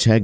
6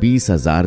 20,000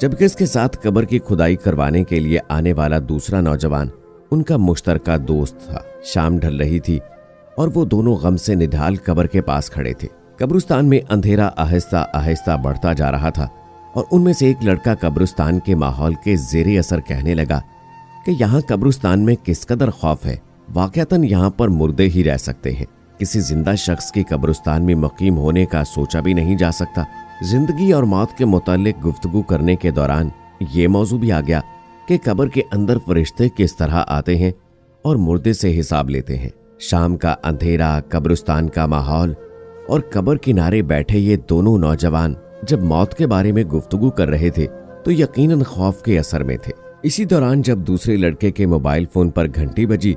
जबकि इसके साथ कब्र की खुदाई करवाने के लिए आने वाला दूसरा नौजवान उनका मुश्तरका दोस्त था। शाम ढल रही थी और वो दोनों गम से निढाल कब्र के पास खड़े थे। कब्रिस्तान में अंधेरा आहिस्ता आहिस्ता बढ़ता जा रहा था और उनमें से एक लड़का कब्रिस्तान के माहौल के ज़ेरे असर कहने लगा कि यहाँ कब्रिस्तान में किस कदर खौफ है। वाक़यातन यहाँ पर मुर्दे ही रह सकते हैं, किसी जिंदा शख्स की कब्रिस्तान में मुकीम होने का सोचा भी नहीं जा सकता। जिंदगी और मौत के मुतालिक गुफ्तगू करने के दौरान ये मौजू भी आ गया कि कब्र के अंदर फरिश्ते किस तरह आते हैं और मुर्दे से हिसाब लेते हैं। शाम का अंधेरा, कब्रिस्तान का माहौल और कब्र किनारे बैठे ये दोनों नौजवान जब मौत के बारे में गुफ्तगू कर रहे थे तो यकीनन खौफ के असर में थे। इसी दौरान जब दूसरे लड़के के मोबाइल फोन पर घंटी बजी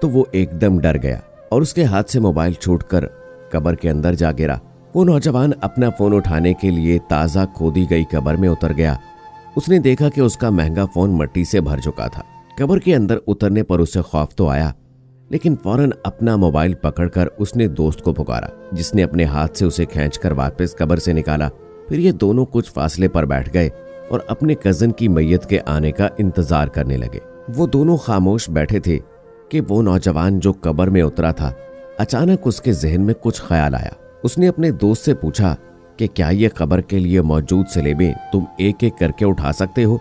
तो वो एकदम डर गया और उसके हाथ से मोबाइल छूटकर कब्र के अंदर जा गिरा। वो नौजवान अपना फोन उठाने के लिए ताज़ा खोदी गई कब्र में उतर गया। उसने देखा कि उसका महंगा फोन मिट्टी से भर चुका था। कब्र के अंदर उतरने पर उसे खौफ तो आया, लेकिन फौरन अपना मोबाइल पकड़कर उसने दोस्त को पुकारा, जिसने अपने हाथ से उसे खींचकर वापस कब्र से निकाला। फिर ये दोनों कुछ फासले पर बैठ गए और अपने कजन की मैयत के आने का इंतजार करने लगे। वो दोनों खामोश बैठे थे कि वो नौजवान जो कब्र में उतरा था, अचानक उसके जहन में कुछ ख्याल आया। उसने अपने दोस्त से पूछा कि क्या ये कब्र के लिए मौजूद सलेबें तुम एक एक करके उठा सकते हो?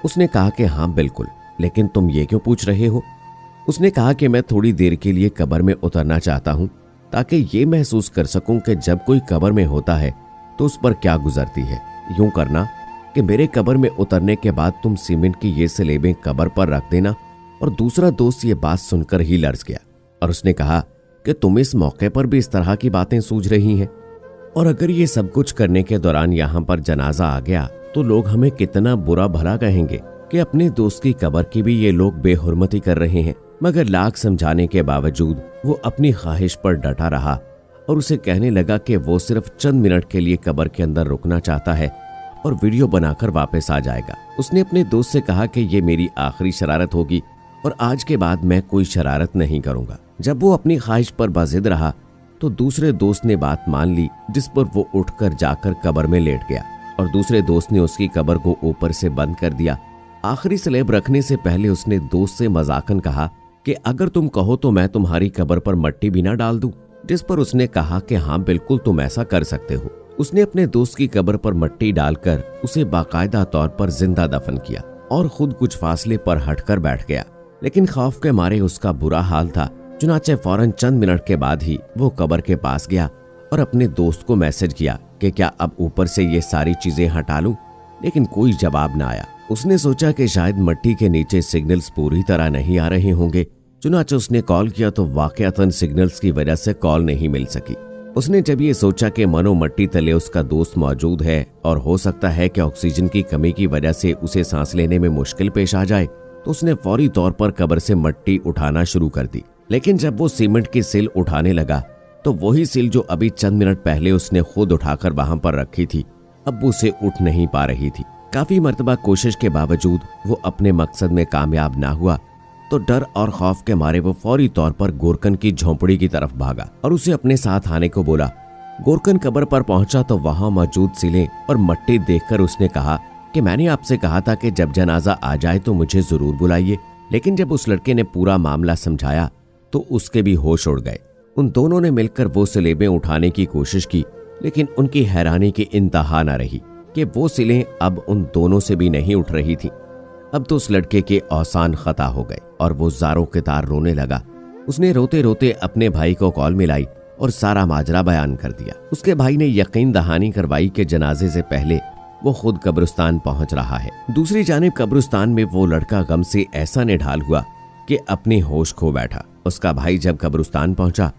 उसने कहा कि हाँ बिल्कुल, लेकिन तुम ये क्यों पूछ रहे हो? उसने कहा कि मैं थोड़ी देर के लिए कब्र में उतरना चाहता हूँ ताकि ये महसूस कर सकूं कि जब कोई कब्र में होता है तो उस पर क्या गुजरती है। यूं करना कि मेरे कब्र में उतरने के बाद तुम सीमेंट की ये सलेबें कब्र पर रख देना। और दूसरा दोस्त ये बात सुनकर ही लर्ज गया और उसने कहा कि तुम इस मौके पर भी इस तरह की बातें सूझ रही हैं, और अगर ये सब कुछ करने के दौरान यहाँ पर जनाजा आ गया तो लोग हमें कितना बुरा भला कहेंगे कि अपने दोस्त की कब्र की भी ये लोग बेहुरमती कर रहे हैं। मगर लाख समझाने के बावजूद वो अपनी ख्वाहिश पर डटा रहा और उसे कहने लगा कि वो सिर्फ चंद मिनट के लिए कब्र के अंदर रुकना चाहता है और वीडियो बनाकर वापस आ जाएगा। उसने अपने दोस्त से कहा कि ये मेरी आखिरी शरारत होगी और आज के बाद मैं कोई शरारत नहीं करूंगा। जब वो अपनी ख्वाहिश पर बाजिद रहा तो दूसरे दोस्त ने बात मान ली, जिस पर वो उठकर जाकर कब्र में लेट गया और दूसरे दोस्त ने उसकी कब्र को ऊपर से बंद कर दिया। आखिरी स्लेब रखने से पहले उसने दोस्त से मजाकन कहा कि अगर तुम कहो तो मैं तुम्हारी कब्र पर मिट्टी भी ना डाल दूं, जिस पर उसने कहा कि हाँ बिल्कुल तुम ऐसा कर सकते हो। उसने अपने दोस्त की कब्र पर मिट्टी डालकर उसे बाकायदा तौर पर जिंदा दफन किया और खुद कुछ फासले पर हटकर बैठ गया, लेकिन खौफ के मारे उसका बुरा हाल था। चुनाचे फौरन चंद मिनट के बाद ही वो कब्र के पास गया और अपने दोस्त को मैसेज किया कि क्या अब ऊपर से ये सारी चीजें हटा लूं, लेकिन कोई जवाब न आया। उसने सोचा कि शायद मिट्टी के नीचे सिग्नल्स पूरी तरह नहीं आ रहे होंगे। चुनाचे उसने कॉल किया तो वाकयातन सिग्नल्स की वजह से कॉल नहीं मिल सकी। उसने जब ये सोचा कि मनो मिट्टी तले उसका दोस्त मौजूद है और हो सकता है कि ऑक्सीजन की कमी की वजह से उसे सांस लेने में मुश्किल पेश आ जाए, तो उसने फौरी तौर पर कब्र से मिट्टी उठाना शुरू कर दी। लेकिन जब वो सीमेंट की सिल उठाने लगा तो वही सिल जो अभी चंद मिनट पहले उसने खुद उठाकर वहां पर रखी थी, अब उसे उठ नहीं पा रही थी। काफी मर्तबा कोशिश के बावजूद वो अपने मकसद में कामयाब ना हुआ तो डर और खौफ के मारे वो फौरी तौर पर गोरकन की झोंपड़ी की तरफ भागा और उसे अपने साथ आने को बोला। गोरकन कब्र पर पहुंचा तो वहां मौजूद सिलें और मिट्टी देखकर उसने कहा कि मैंने आपसे कहा था कि जब जनाजा आ जाए तो मुझे जरूर बुलाइए। लेकिन जब उस लड़के ने पूरा मामला समझाया तो उसके भी होश उड़ गए। उन दोनों ने मिलकर वो सिलेबें उठाने की कोशिश की, लेकिन उनकी हैरानी की इंतहा न रही कि वो सिलें अब उन दोनों से भी नहीं उठ रही थी। अब तो उस लड़के के औसान खता हो गए और वो ज़ारों के तार रोने लगा। उसने रोते रोते अपने भाई को कॉल मिलाई और सारा माजरा बयान कर दिया। उसके भाई ने यकीन दहानी करवाई कि जनाजे से पहले वो खुद कब्रिस्तान पहुंच रहा है। दूसरी जानिब कब्रिस्तान में वो लड़का गम से ऐसा निढाल हुआ कि अपने होश खो बैठा। उसका भाई जब कब्रिस्तान पहुंचा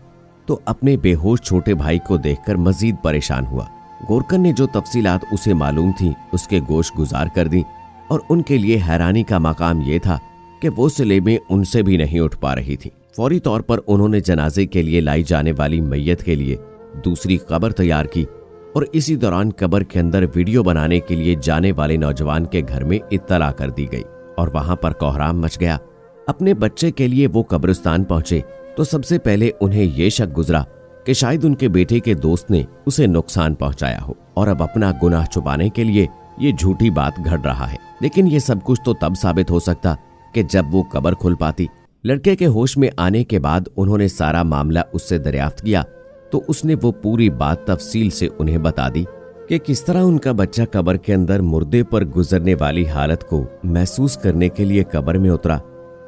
तो अपने बेहोश छोटे भाई को देखकर मजीद परेशान हुआ। गोरकन ने जो तफसीलात उसे मालूम थी उसके गोश गुजार कर दी और उनके लिए हैरानी का मकाम ये था कि वो सिलेबें उनसे भी नहीं उठ पा रही थी। फौरी तौर पर उन्होंने जनाजे के लिए लाई जाने वाली मैयत के लिए दूसरी कब्र तैयार की और इसी दौरान कब्र के अंदर वीडियो बनाने के लिए जाने वाले नौजवान के घर में इत्तला कर दी गई और वहां पर कोहराम मच गया। अपने बच्चे के लिए वो कब्रिस्तान पहुंचे तो सबसे पहले उन्हें ये शक गुजरा कि शायद उनके बेटे के दोस्त ने उसे नुकसान पहुंचाया हो और अब अपना गुनाह छुपाने के लिए ये झूठी बात घट रहा है। लेकिन ये सब कुछ तो तब साबित हो सकता कि जब वो कब्र खुल पाती। लड़के के होश में आने के बाद उन्होंने सारा मामला उससे दरियाफ्त किया तो उसने वो पूरी बात तफसील से उन्हें बता दी कि किस तरह उनका बच्चा कब्र के अंदर मुर्दे पर गुजरने वाली हालत को महसूस करने के लिए कब्र में उतरा।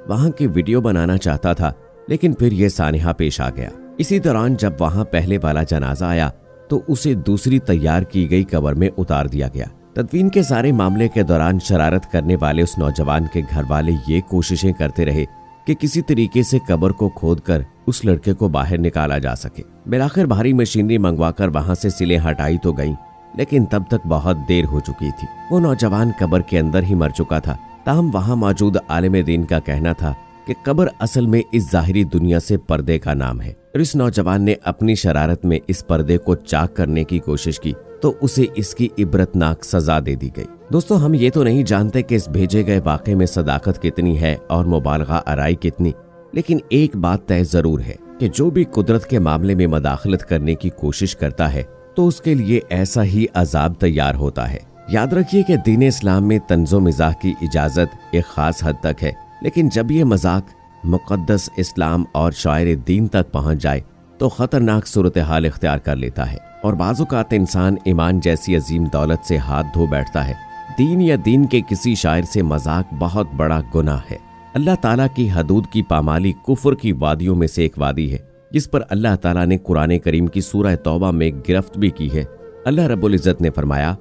वहां की वीडियो बनाना चाहता था, लेकिन फिर यह सानिहा पेश आ गया। इसी दौरान जब वहां पहले वाला जनाजा आया तो उसे दूसरी तैयार की गई कब्र में उतार दिया गया। तदफीन के सारे मामले के दौरान शरारत करने वाले उस नौजवान के घर वाले ये कोशिशें करते रहे कि किसी तरीके से कब्र को खोदकर उस लड़के को बाहर निकाला जा सके। बिलाखिर भारी मशीनरी मंगवाकर वहां से सिलें हटाई तो गईं, लेकिन तब तक बहुत देर हो चुकी थी। वो नौजवान कब्र के अंदर ही मर चुका था। ताहम वहां मौजूद आलिम दीन का कहना था कि कब्र असल में इस जाहिरी दुनिया से पर्दे का नाम है और इस नौजवान ने अपनी शरारत में इस पर्दे को चाक करने की कोशिश की तो उसे इसकी इबरतनाक सजा दे दी गई। दोस्तों, हम ये तो नहीं जानते कि इस भेजे गए वाक़े में सदाकत कितनी है और मुबालगा आराई कितनी, लेकिन एक बात तय जरूर है कि जो भी कुदरत के मामले में मदाखलत करने की कोशिश करता है तो उसके लिए ऐसा ही अजाब तैयार होता है। याद रखिए कि दीन इस्लाम में तंज़ो मिज़ाह की इजाज़त एक ख़ास हद तक है, लेकिन जब ये मजाक मुक़द्दस इस्लाम और शायर दीन तक पहुँच जाए तो ख़तरनाक सूरत हाल इख्तियार कर लेता है और बाज़-औक़ात इंसान ईमान जैसी अजीम दौलत से हाथ धो बैठता है। दीन या दीन के किसी शायर से मजाक बहुत बड़ा गुनाह है। अल्लाह ताला की हदूद की पामाली कुफ्र की वादियों में से एक वादी है जिस पर अल्लाह ताला ने कुरान करीम की सूरह तौबा में गिरफ्त भी की है। अल्लाह रब्बुल इज़्ज़त ने फरमाया,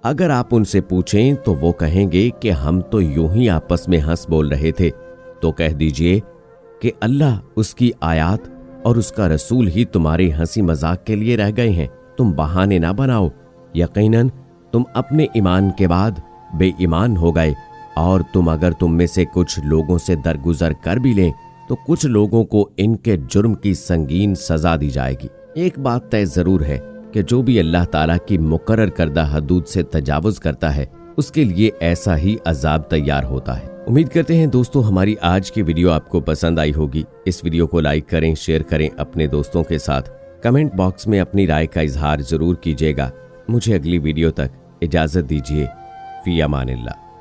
अगर आप उनसे पूछें तो वो कहेंगे कि हम तो यूं ही आपस में हंस बोल रहे थे। तो कह दीजिए कि अल्लाह, उसकी आयात और उसका रसूल ही तुम्हारे हंसी मजाक के लिए रह गए हैं। तुम बहाने ना बनाओ, यकीनन तुम अपने ईमान के बाद बेईमान हो गए और अगर तुम में से कुछ लोगों से दरगुजर कर भी लें तो कुछ लोगों को इनके जुर्म की संगीन सजा दी जाएगी। एक बात तय जरूर है कि जो भी अल्लाह ताला की मुकर्रर करदा हदूद से तजावुज करता है उसके लिए ऐसा ही अजाब तैयार होता है। उम्मीद करते हैं दोस्तों हमारी आज की वीडियो आपको पसंद आई होगी। इस वीडियो को लाइक करें, शेयर करें अपने दोस्तों के साथ। कमेंट बॉक्स में अपनी राय का इजहार जरूर कीजिएगा। मुझे अगली वीडियो तक इजाजत दीजिए। फी अमानिल्लाह।